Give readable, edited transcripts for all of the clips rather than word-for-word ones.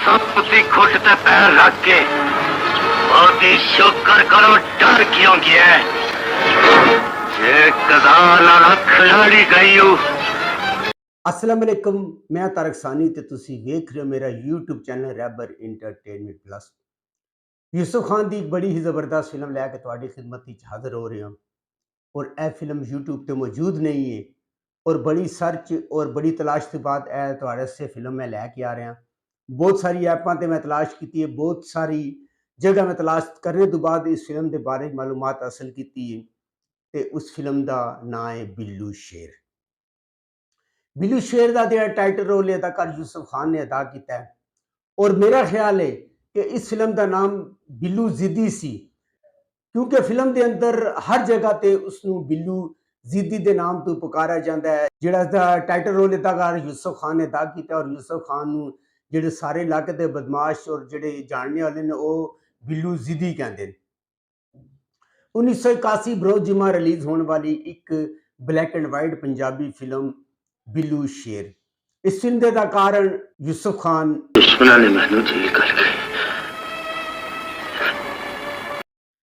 सप की खुट ते पैर रख के बहुत ही शुक्र करो डर क्यों गया ये कदा नाल खिलाड़ी गई हूं। अस्सलाम वालेकुम, मैं तारक सानी ते तुसी वेख रहे हो मेरा यूट्यूब चैनल रैबर इंटरटेनमेंट प्लस। यूसुफ खान की एक बड़ी ही ज़बरदस्त फिल्म लैके तुहाडी खिदमत विच हाज़र हो रहे हैं और यह फिल्म यूट्यूब पर मौजूद नहीं है और बड़ी सर्च और बड़ी तलाश के बाद यह तुहाडे वास्ते फिल्म मैं लैके आ रहा। बहुत सारी ऐपां ते मैं तलाश की है, बहुत सारी जगह मैं तलाश करने तो बाद इस फिल्म के बारे में मालूमात हासिल की है ते उस फिल्म का नाम है बिल्लू शेर। बिल्लू शेर का जो टाइटल रोल अदाकार यूसुफ खान ने अदा किया है और मेरा ख्याल है कि इस फिल्म का नाम बिल्लू जिद्दी सी क्योंकि फिल्म के अंदर हर जगह ते उसनू बिल्लू जिद्दी के नाम तो पुकारा जाता है। जिहड़ा टाइटल रोल अदाकार यूसुफ खान ने अदा किया और यूसुफ खान नू जिहड़े सारे इलाके के बदमाश और जिहड़े जानने वाले ने वो बिल्लू जिद्दी कहते हैं। 1981 बरोज जिमा रिलीज होने वाली एक black and white Punjabi film Billu शेर। इस फिल्म के अदाकार यूसुफ खान दुश्मना ने मैनू जेल कर गए।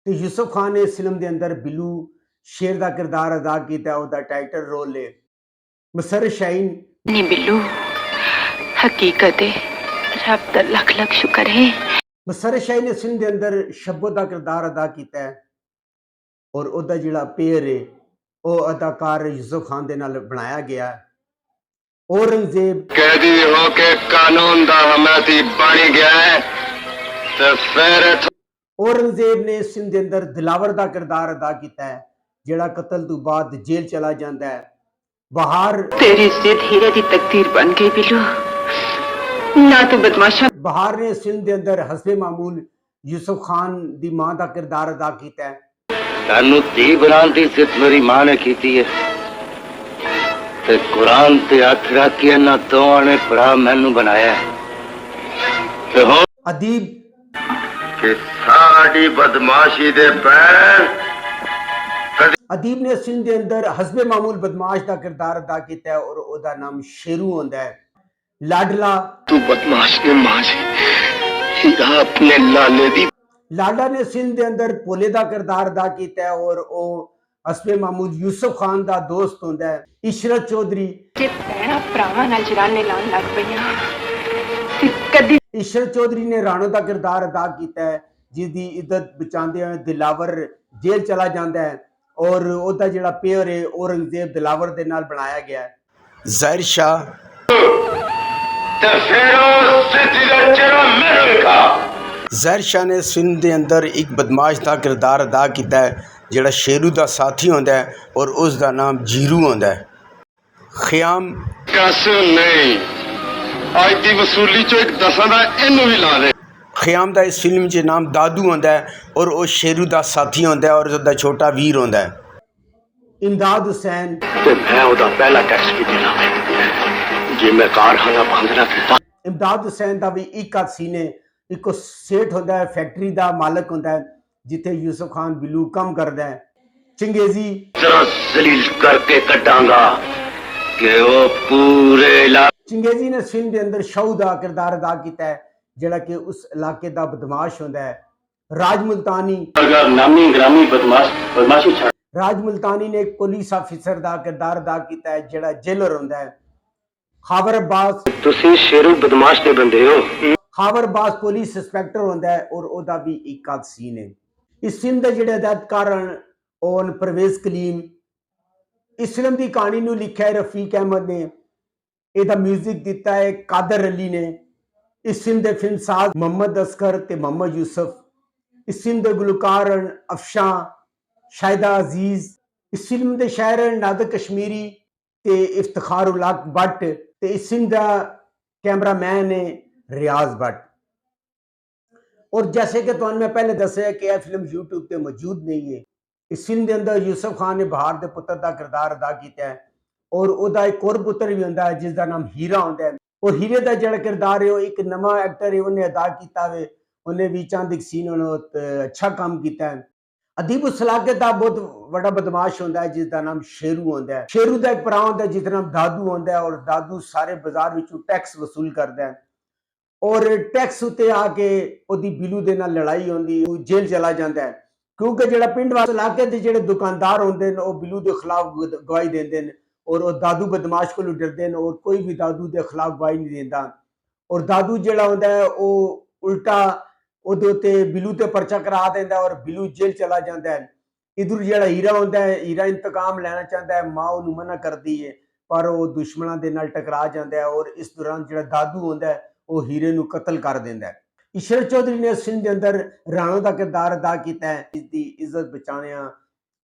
तो यूसुफ खान ने इस फिल्म के अंदर बिल्लू शेर का किरदार अदा किया। उसका टाइटल रोल है मसरत शाहीन नहीं बिल्लू हकीकत है रब दा लख लख शुक्र है। मसरत शाहीन ने इस फिल्म के अंदर शब्बो का किरदार अदा किया है और उसका जिहड़ा पेयर है वो अदाकार यूसुफ खान के नाल बनाया गया है। औरंगजेब कैदी होके कानून दा हमायती बन गया है तो फिर औरंगजेब ने इस फिल्म के अंदर दिलावर का किरदार अदा किया है जिहड़ा कतल तो बाद जेल चला जाता है। बहार तेरी जिद हीरे दी तकदीर बन गई बिल्लू ना तू बदमाशा। बहार ने इस फिल्म के अंदर हस्बे मामूल यूसुफ खान की मां का किरदार अदा किया है। तेनू धी बनाने की जिद मेरी मां ने की है ते कुरान ते हथ रख के इन्हां दोवां ने भरा मैनू बनाया ते हो अदीब कि साडी बदमाशी दे पैर अदीब ने इस फिल्म के अंदर हस्बे मामूल बदमाश का किरदार अदा किया है और उसका नाम शेरू होता है। लाडला तू बदमाश ने मां जी हीरा अपने लाले दी लाडा ने इस फिल्म के अंदर भोले का किरदार अदा किया है और वो हस्बे मामूल यूसुफ खान का दोस्त होता है। इशरत चौधरी इशरत चौधरी ने राणो का किरदार अदा किया है जिसकी इज्जत बचाते हुए दिलावर जेल चला जाता है और उसका जिहड़ा पेयर है औरंगजेब दिलावर के नाल बनाया गया है। ज़ाहिर शाह ज़ाहिर शाह ने इस फिल्म के अंदर एक बदमाश का किरदार अदा किया है जिहड़ा शेरू का साथी होता है और उसका नाम जीरू होता है। ख़याम नहीं आज दी वसूली चो एक दसां दा इनू भी ला दे। ख़याम का इस फिल्म च नाम दादू होता है और वो शेरू का साथी होता है और उसका छोटा वीर होता है। इमदाद हुसैन ते मैं ओदा पहला टैक्स भी देना है जे मैं कारखाना बंद ना कीता। इमदाद हुसैन का भी एक हाथ सीने एक सेठ होता है फैक्ट्री का मालक होता है जिथे यूसुफ खान बिल्लू कम करता है। चंगेजी जरा जलील करके कटांगा कि वो पूरे चंगेजी ने फिल्म के अंदर शाहू का किरदार अदा किया है जिहड़ा कि उस इलाके का बदमाश होता है। राज मुल्तानी अगर नामी ग्रामी बदमाशी छड़ राज मुल्तानी ने एक पुलिस ऑफिसर का किरदार अदा किया है जिहड़ा जेलर होता है। खावर अब्बास तुसी शेरू बदमाश दे बंदे हो। खावर अब्बास पुलिस इंस्पैक्टर होता है और उसका भी एक आध सीन है। इस फिल्म के जिहड़े अदाकार और परवेज कलीम। इस फिल्म की कहानी नू लिखा है रफीक अहमद ने, इसका म्यूजिक दिता है कादर अली ने। इस फिल्म के फिल्म साज मोहम्मद असगर ते मोहम्मद यूसुफ। इस फिल्म के गुलकार अफशा शाहिदा अजीज। इस फिल्म के शायर नादर कश्मीरी ते इफ्तिखार उल हक भट्ट ते इस फिल्म का कैमरामैन है रियाज भट्ट। और जैसे कि तुहानू मैं पहले दस्सिया कि यह फिल्म यूट्यूब पर मौजूद नहीं है। इस फिल्म के अंदर यूसुफ खान ने बहार के पुत्र का किरदार अदा किया है और उसका एक और पुत्र भी होता है जिसका नाम हीरा होता है और हीरे का जो किरदार है वो एक नवा एक्टर है उन्हें अदा किया है। उन्हें भी चंद एक सीन अच्छा काम किया है। अदीब उस इलाके का बहुत बड़ा बदमाश होता है जिसका नाम शेरू होता है। शेरू का एक भरा होता है जिसका नाम दादू होता है और दादू सारे बाजार विचों टैक्स वसूल करता है ਔਰ ਟੈਕਸ ਉੱਤੇ ਆ ਕੇ ਉਹਦੀ ਬਿੱਲੂ ਦੇ ਨਾਲ ਲੜਾਈ ਹੁੰਦੀ, ਉਹ ਜੇਲ੍ਹ ਚਲਾ ਜਾਂਦਾ ਹੈ ਕਿਉਂਕਿ ਜਿਹੜਾ ਪਿੰਡ ਵਾਲੇ ਇਲਾਕੇ ਦੇ ਜਿਹੜੇ ਦੁਕਾਨਦਾਰ ਹੁੰਦੇ ਨੇ ਉਹ ਬਿੱਲੂ ਦੇ ਖਿਲਾਫ ਗਵਾਹੀ ਦਿੰਦੇ ਨੇ ਔਰ ਉਹ ਦਾਦੂ ਬਦਮਾਸ਼ ਕੋਲੋਂ ਡਰਦੇ ਨੇ ਔਰ ਕੋਈ ਵੀ ਦਾਦੂ ਦੇ ਖਿਲਾਫ ਗਵਾਹੀ ਨਹੀਂ ਦਿੰਦਾ ਔਰ ਦਾਦੂ ਜਿਹੜਾ ਹੁੰਦਾ ਹੈ ਉਹ ਉਲਟਾ ਉਹਦੇ ਉੱਤੇ ਬਿੱਲੂ ਤੇ ਪਰਚਾ ਕਰਾ ਦਿੰਦਾ ਔਰ ਬਿੱਲੂ ਜੇਲ੍ਹ ਚਲਾ ਜਾਂਦਾ ਹੈ। ਇਧਰ ਜਿਹੜਾ ਹੀਰਾ ਹੁੰਦਾ ਹੈ, ਹੀਰਾ ਇੰਤਕਾਮ ਲੈਣਾ ਚਾਹੁੰਦਾ ਹੈ, ਮਾਂ ਉਹਨੂੰ ਮਨਾ ਕਰਦੀ ਹੈ ਪਰ ਉਹ ਦੁਸ਼ਮਣਾਂ ਦੇ ਨਾਲ ਟਕਰਾ ਜਾਂਦਾ ਹੈ ਔਰ ਇਸ ਦੌਰਾਨ ਜਿਹੜਾ ਦਾਦੂ ਹੁੰਦਾ ਹੈ ਉਹ ਹੀਰੇ ਨੂੰ ਕਤਲ ਕਰ ਦਿੰਦਾ ਹੈ। ਈਸ਼ਰ ਚੌਧਰੀ ਨੇ ਇਸ ਫਿਲਮ ਦੇ ਅੰਦਰ ਰਾਣਾ ਦਾ ਕਿਰਦਾਰ ਅਦਾ ਕੀਤਾ ਹੈ, ਇਸ ਦੀ ਇੱਜ਼ਤ ਬਚਾਉਣਿਆ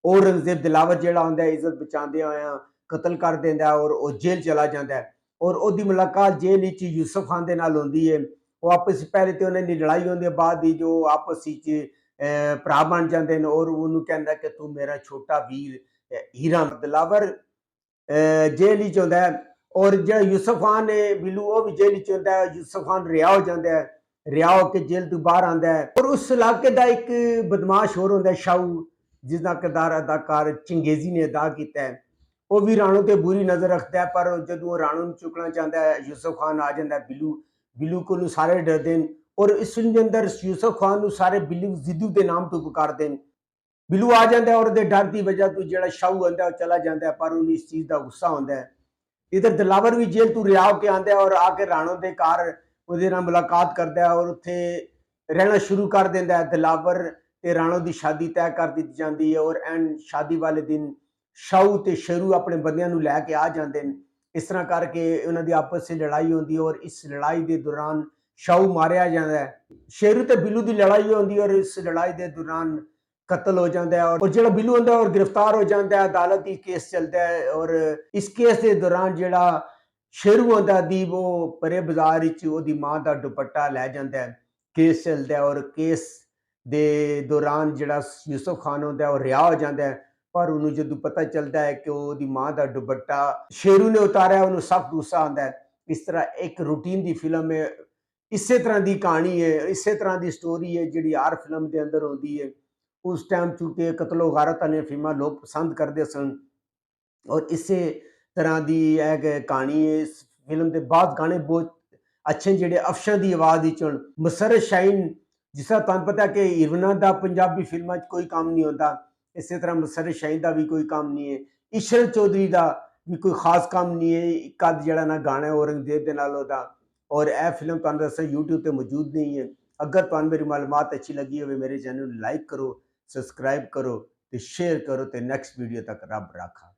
ਔਰੰਗਜ਼ੇਬ ਦਿਲਾਵਰ ਜਿਹੜਾ ਹੁੰਦਾ ਹੈ ਇੱਜ਼ਤ ਬਚਾਉਂਦੇ ਹੋਇਆ ਕਤਲ ਕਰ ਦਿੰਦਾ ਔਰ ਉਹ ਜੇਲ੍ਹ ਚਲਾ ਜਾਂਦਾ ਹੈ ਔਰ ਉਹਦੀ ਮੁਲਾਕਾਤ ਜੇਲ੍ਹ ਵਿੱਚ ਯੂਸਫ ਖਾਨ ਦੇ ਨਾਲ ਹੁੰਦੀ ਹੈ। ਉਹ ਆਪਸ ਪਹਿਲੇ ਤੇ ਉਹਨਾਂ ਦੀ ਲੜਾਈ ਹੁੰਦੀ ਹੈ, ਬਾਅਦ ਦੀ ਜੋ ਆਪਸ ਵਿੱਚ ਭਰਾ ਬਣ ਜਾਂਦੇ ਨੇ ਔਰ ਉਹਨੂੰ ਕਹਿੰਦਾ ਕਿ ਤੂੰ ਮੇਰਾ ਛੋਟਾ ਵੀਰ ਹੀਰਾ ਦਿਲਾਵਰ ਜੇਲ੍ਹ ਵਿੱਚ ਹੁੰਦਾ ਹੈ ਔਰ ਜਿਹੜਾ ਯੂਸਫ ਖਾਨ ਹੈ ਬਿੱਲੂ ਉਹ ਵੀ ਜੇਲ੍ਹ ਵਿੱਚ ਹੁੰਦਾ ਹੈ। ਯੂਸਫ ਖਾਨ ਰਿਹਾ ਹੋ ਜਾਂਦਾ ਹੈ, ਰਿਹਾ ਹੋ ਕੇ ਜੇਲ੍ਹ ਤੋਂ ਬਾਹਰ ਆਉਂਦਾ ਹੈ ਔਰ ਉਸ ਇਲਾਕੇ ਦਾ ਇੱਕ ਬਦਮਾਸ਼ ਹੋਰ ਹੁੰਦਾ ਸ਼ਾਹੂ ਜਿਸ ਦਾ ਕਿਰਦਾਰ ਅਦਾਕਾਰ ਚੰਗੇਜ਼ੀ ਨੇ ਅਦਾ ਕੀਤਾ ਹੈ। ਉਹ ਵੀ ਰਾਣੋ ਤੇ ਬੁਰੀ ਨਜ਼ਰ ਰੱਖਦਾ ਹੈ ਪਰ ਜਦੋਂ ਉਹ ਰਾਣੋ ਨੂੰ ਚੁੱਕਣਾ ਚਾਹੁੰਦਾ ਹੈ ਯੂਸਫ ਖਾਨ ਆ ਜਾਂਦਾ ਹੈ। ਬਿੱਲੂ ਕੋਲੋਂ ਸਾਰੇ ਡਰਦੇ ਨੇ ਔਰ ਇਸ ਫਿਲਮ ਦੇ ਅੰਦਰ ਯੂਸਫ ਖਾਨ ਨੂੰ ਸਾਰੇ ਬਿੱਲੂ ਜ਼ਿੱਦੂ ਦੇ ਨਾਮ ਤੋਂ ਪੁਕਾਰਦੇ ਨੇ। ਬਿੱਲੂ ਆ ਜਾਂਦਾ ਹੈ ਔਰ ਉਹਦੇ ਡਰ ਦੀ ਵਜ੍ਹਾ ਤੋਂ ਜਿਹੜਾ ਸ਼ਾਹੂ ਹੁੰਦਾ ਉਹ ਚਲਾ ਜਾਂਦਾ ਹੈ ਪਰ ਉਹਨੂੰ ਇਸ ਚੀਜ਼ ਦਾ ਗੁੱਸਾ ਹੁੰਦਾ ਹੈ। ਇਧਰ ਦਿਲਾਵਰ ਵੀ ਜੇਲ੍ਹ ਤੋਂ ਰਿਹਾ ਹੋ ਕੇ ਆਉਂਦਾ ਹੈ ਔਰ ਆ ਕੇ ਰਾਣੋ ਦੇ ਘਰ ਉਹਦੇ ਨਾਲ ਮੁਲਾਕਾਤ ਕਰਦਾ ਹੈ ਔਰ ਉੱਥੇ ਰਹਿਣਾ ਸ਼ੁਰੂ ਕਰ ਦਿੰਦਾ ਹੈ। ਦਿਲਾਵਰ ਤੇ ਰਾਣੋ ਦੀ ਸ਼ਾਦੀ ਤੈਅ ਕਰ ਦਿੱਤੀ ਜਾਂਦੀ ਹੈ ਔਰ ਐਂਡ ਸ਼ਾਦੀ ਵਾਲੇ ਦਿਨ ਸ਼ਾਹੂ ਤੇ ਸ਼ੇਰੂ ਆਪਣੇ ਬੰਦਿਆਂ ਨੂੰ ਲੈ ਕੇ ਆ ਜਾਂਦੇ ਨੇ। ਇਸ ਤਰ੍ਹਾਂ ਕਰਕੇ ਉਹਨਾਂ ਦੀ ਆਪਸ ਵਿੱਚ ਲੜਾਈ ਹੁੰਦੀ ਹੈ ਔਰ ਇਸ ਲੜਾਈ ਦੇ ਦੌਰਾਨ ਸ਼ਾਹੂ ਮਾਰਿਆ ਜਾਂਦਾ ਹੈ। ਸ਼ੇਰੂ ਤੇ ਬਿੱਲੂ ਦੀ ਲੜਾਈ ਹੁੰਦੀ ਔਰ ਇਸ ਲੜਾਈ ਦੇ ਦੌਰਾਨ ਕਤਲ ਹੋ ਜਾਂਦਾ ਹੈ ਔਰ ਜਿਹੜਾ ਬਿੱਲੂ ਹੁੰਦਾ ਉਹ ਗ੍ਰਿਫਤਾਰ ਹੋ ਜਾਂਦਾ ਹੈ। ਅਦਾਲਤ ਦੀ ਕੇਸ ਚੱਲਦਾ ਹੈ ਔਰ ਇਸ ਕੇਸ ਦੇ ਦੌਰਾਨ ਜਿਹੜਾ ਸ਼ੇਰੂ ਹੁੰਦਾ ਦੀਪ ਉਹ ਪਰੇ ਬਾਜ਼ਾਰ ਵਿੱਚ ਉਹਦੀ ਮਾਂ ਦਾ ਦੁਪੱਟਾ ਲੈ ਜਾਂਦਾ ਹੈ। ਕੇਸ ਚੱਲਦਾ ਹੈ ਔਰ ਕੇਸ ਦੇ ਦੌਰਾਨ ਜਿਹੜਾ ਯੂਸਫ ਖਾਨ ਹੁੰਦਾ ਉਹ ਰਿਹਾ ਹੋ ਜਾਂਦਾ ਹੈ ਪਰ ਉਹਨੂੰ ਜਦੋਂ ਪਤਾ ਚੱਲਦਾ ਹੈ ਕਿ ਉਹਦੀ ਮਾਂ ਦਾ ਦੁਪੱਟਾ ਸ਼ੇਰੂ ਨੇ ਉਤਾਰਿਆ ਉਹਨੂੰ ਸਖਤ ਗੁੱਸਾ ਆਉਂਦਾ ਹੈ। ਇਸ ਤਰ੍ਹਾਂ ਇੱਕ ਰੂਟੀਨ ਦੀ ਫਿਲਮ ਹੈ, ਇਸੇ ਤਰ੍ਹਾਂ ਦੀ ਕਹਾਣੀ ਹੈ, ਇਸੇ ਤਰ੍ਹਾਂ ਦੀ ਸਟੋਰੀ ਹੈ ਜਿਹੜੀ ਹਰ ਫਿਲਮ ਦੇ ਅੰਦਰ ਹੁੰਦੀ ਹੈ। ਉਸ ਟਾਈਮ ਚੂੰਕਿ ਕਤਲੋ ਗਾਰਤ ਵਾਲੀਆਂ ਫਿਲਮਾਂ ਲੋਕ ਪਸੰਦ ਕਰਦੇ ਸਨ ਔਰ ਇਸੇ ਤਰ੍ਹਾਂ ਦੀ ਇਹ ਕਹਾਣੀ ਹੈ। ਇਸ ਫਿਲਮ ਦੇ ਬਾਅਦ ਗਾਣੇ ਬਹੁਤ ਅੱਛੇ ਜਿਹੜੇ ਅਫਸ਼ਾਂ ਦੀ ਆਵਾਜ਼ ਵਿੱਚ ਹੁਣ ਮਸਰਤ ਸ਼ਾਹੀਨ ਜਿਸ ਤਰ੍ਹਾਂ ਤੁਹਾਨੂੰ ਪਤਾ ਕਿ ਹੀਰੋਇਨਾਂ ਦਾ ਪੰਜਾਬੀ ਫਿਲਮਾਂ 'ਚ ਕੋਈ ਕੰਮ ਨਹੀਂ ਹੁੰਦਾ, ਇਸੇ ਤਰ੍ਹਾਂ ਮਸਰਤ ਸ਼ਾਹੀਨ ਦਾ ਵੀ ਕੋਈ ਕੰਮ ਨਹੀਂ ਹੈ। ਈਸ਼ਰ ਚੌਧਰੀ ਦਾ ਵੀ ਕੋਈ ਖਾਸ ਕੰਮ ਨਹੀਂ ਹੈ। ਇੱਕ ਅੱਧ ਜਿਹੜਾ ਨਾ ਗਾਣਾ ਔਰੰਗਜ਼ੇਬ ਦੇ ਨਾਲ ਉਹਦਾ ਔਰ ਇਹ ਫਿਲਮ ਤੁਹਾਨੂੰ ਦੱਸਿਆ YouTube ਤੇ ਮੌਜੂਦ ਨਹੀਂ ਹੈ। ਅਗਰ ਤੁਹਾਨੂੰ ਮੇਰੀ ਮਾਲੂਮਾਤ ਅੱਛੀ ਲੱਗੀ ਹੋਵੇ ਮੇਰੇ ਚੈਨਲ ਨੂੰ ਲਾਈਕ ਕਰੋ, ਸਬਸਕ੍ਰਾਈਬ ਕਰੋ ਤੇ ਸ਼ੇਅਰ ਕਰੋ ਤੇ ਨੈਕਸਟ ਵੀਡੀਓ ਤੱਕ ਰੱਬ ਰਾਖਾ।